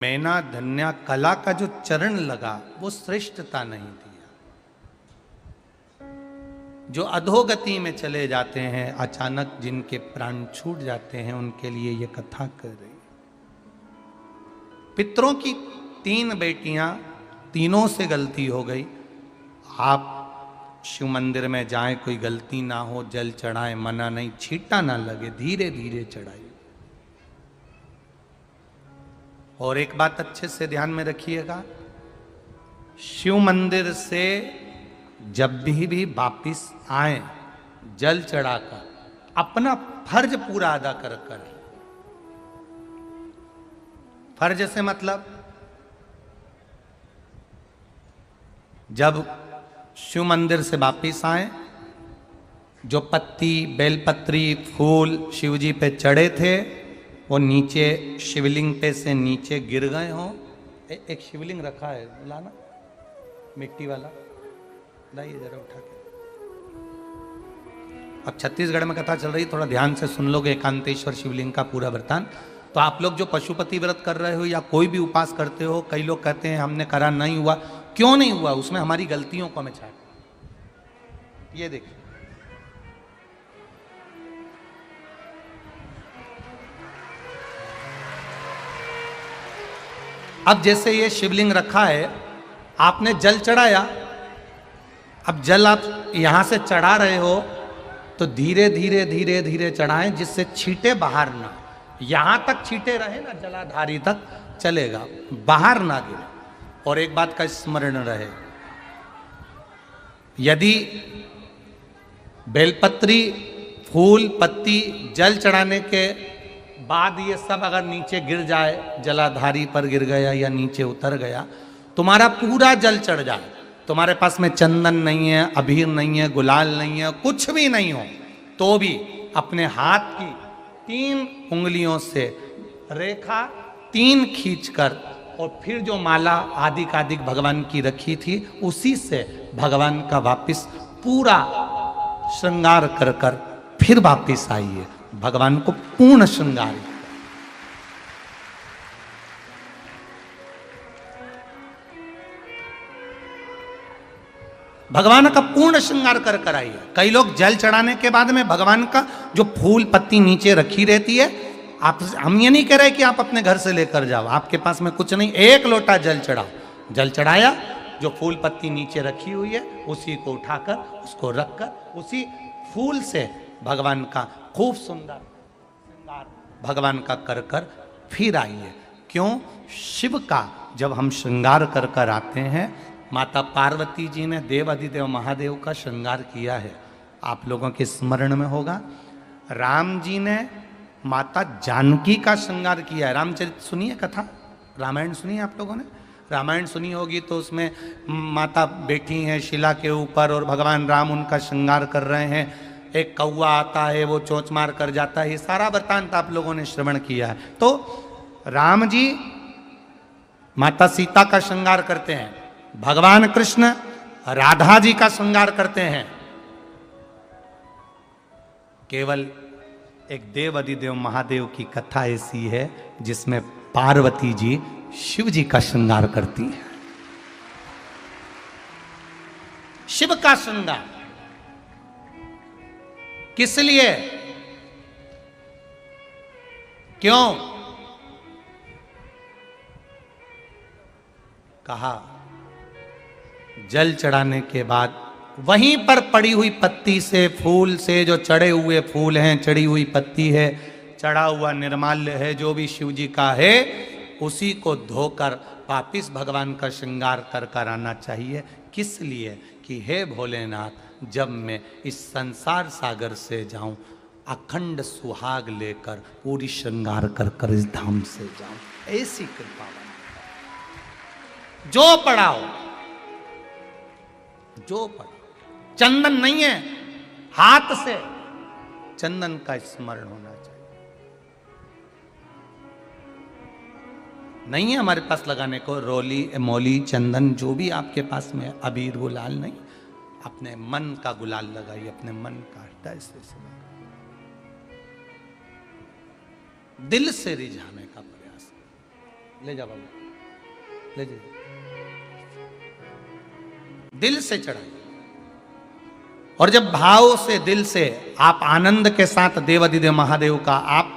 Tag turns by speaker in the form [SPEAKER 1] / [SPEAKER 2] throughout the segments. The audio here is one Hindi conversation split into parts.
[SPEAKER 1] मैना धन्या कला का जो चरण लगा वो श्रेष्ठता नहीं दिया। जो अधोगति में चले जाते हैं, अचानक जिनके प्राण छूट जाते हैं, उनके लिए ये कथा कर रही। पितरों की 3 बेटियां, तीनों से गलती हो गई। आप शिव मंदिर में जाएं, कोई गलती ना हो, जल चढ़ाएं, मना नहीं, छींटा ना लगे, धीरे धीरे चढ़ाइए। और एक बात अच्छे से ध्यान में रखिएगा, शिव मंदिर से जब भी वापिस आए, जल चढ़ाकर अपना फर्ज पूरा अदा कर। फर्ज से मतलब जब शिव मंदिर से वापिस आए, जो पत्ती, बेलपत्री, फूल शिव जी पे चढ़े थे वो नीचे शिवलिंग पे से नीचे गिर गए हों। एक शिवलिंग रखा है, लाना मिट्टी वाला, लाइए जरा उठा के। अब छत्तीसगढ़ में कथा चल रही, थोड़ा ध्यान से सुन लोगे एकांतेश्वर शिवलिंग का पूरा वृत्तांत। तो आप लोग जो पशुपति व्रत कर रहे हो या कोई भी उपास करते हो, कई लोग कहते हैं हमने करा नहीं हुआ। क्यों नहीं हुआ? उसमें हमारी गलतियों को हमें छाट। ये देखिए, अब जैसे ये शिवलिंग रखा है, आपने जल चढ़ाया। अब जल आप यहां से चढ़ा रहे हो तो धीरे धीरे धीरे धीरे चढ़ाएं, जिससे छींटे बाहर ना, यहां तक छींटे रहे ना, जलाधारी तक चलेगा, बाहर ना गिरे। और एक बात का स्मरण रहे, यदि बेलपत्री, फूल, पत्ती जल चढ़ाने के बाद ये सब अगर नीचे गिर जाए, जलाधारी पर गिर गया या नीचे उतर गया, तुम्हारा पूरा जल चढ़ जाए, तुम्हारे पास में चंदन नहीं है, अबीर नहीं है, गुलाल नहीं है, कुछ भी नहीं हो, तो भी अपने हाथ की 3 उंगलियों से रेखा 3 खींचकर और फिर जो माला आदिकादिक भगवान की रखी थी, उसी से भगवान का वापिस पूरा श्रृंगार कर कर फिर वापिस आइए, भगवान को पूर्ण श्रृंगार। भगवान का पूर्ण श्रृंगार कर कर आइए। कई लोग जल चढ़ाने के बाद में भगवान का जो फूल पत्ती नीचे रखी रहती है, आप, हम ये नहीं कह रहे कि आप अपने घर से लेकर जाओ, आपके पास में कुछ नहीं, 1 लोटा जल चढ़ाओ। जल चढ़ाया, जो फूल पत्ती नीचे रखी हुई है उसी को उठाकर, उसको रखकर उसी फूल से भगवान का खूब सुंदर श्रृंगार भगवान का कर कर फिर आइए। क्यों? शिव का जब हम श्रृंगार कर कर आते हैं, माता पार्वती जी ने देव अधिदेव महादेव का श्रृंगार किया है, आप लोगों के स्मरण में होगा। राम जी ने माता जानकी का श्रृंगार किया है। रामचरित सुनिए कथा, रामायण सुनिए, आप लोगों ने रामायण सुनी होगी, तो उसमें माता बैठी हैं शिला के ऊपर और भगवान राम उनका श्रृंगार कर रहे हैं। एक कौवा आता है, वो चोंच मार कर जाता है, ये सारा वृत्तांत आप लोगों ने श्रवण किया है। तो राम जी माता सीता का श्रृंगार करते हैं, भगवान कृष्ण राधा जी का श्रृंगार करते हैं। केवल एक देव अधिदेव महादेव की कथा ऐसी है जिसमें पार्वती जी शिव जी का श्रृंगार करती हैं। शिव का श्रृंगार किस लिए? क्यों? कहा जल चढ़ाने के बाद वहीं पर पड़ी हुई पत्ती से, फूल से, जो चढ़े हुए फूल हैं, चढ़ी हुई पत्ती है, चढ़ा हुआ निर्माल्य है, जो भी शिव जी का है, उसी को धोकर वापिस भगवान का श्रृंगार कर कर आना चाहिए। किस लिए? कि हे भोलेनाथ, जब मैं इस संसार सागर से जाऊं, अखंड सुहाग लेकर पूरी श्रृंगार कर कर इस धाम से जाऊं, ऐसी कृपा बना। जो पढ़ाओ, जो पढ़ाओ, चंदन नहीं है, हाथ से चंदन का स्मरण होना चाहिए। नहीं है हमारे पास लगाने को रोली, मौली, चंदन, जो भी आपके पास में, अबीर, गुलाल नहीं, अपने मन का गुलाल लगाइए, अपने मन का हृदय से दिल से रिझाने का प्रयास। ले जा बाबू, ले जा, दिल से चढ़ाइए। और जब भाव से, दिल से आप आनंद के साथ देवाधिदेव महादेव का आप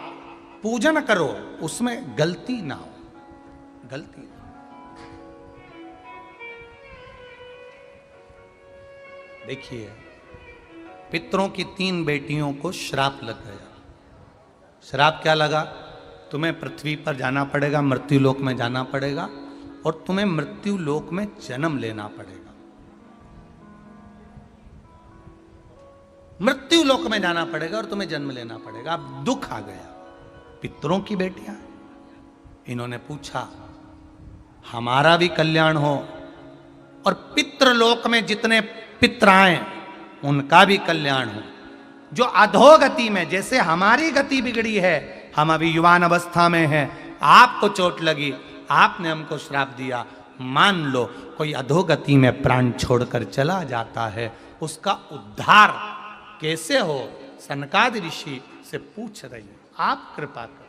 [SPEAKER 1] पूजन करो, उसमें गलती ना हो, गलती ना। देखिए, पितरों की 3 बेटियों को श्राप लग गया। श्राप क्या लगा? तुम्हें पृथ्वी पर जाना पड़ेगा, मृत्यु लोक में जाना पड़ेगा, और तुम्हें मृत्यु लोक में जन्म लेना पड़ेगा। मृत्यु लोक में जाना पड़ेगा और तुम्हें जन्म लेना पड़ेगा। अब दुख आ गया। पितरों की बेटियां, इन्होंने पूछा हमारा भी कल्याण हो और पितृलोक में जितने पितर आए उनका भी कल्याण हो। जो अधोगति में, जैसे हमारी गति बिगड़ी है, हम अभी युवान अवस्था में हैं, आपको चोट लगी, आपने हमको श्राप दिया, मान लो कोई अधोगति में प्राण छोड़कर चला जाता है, उसका उद्धार कैसे हो? सनकादि ऋषि से पूछ रही है, आप कृपा करो।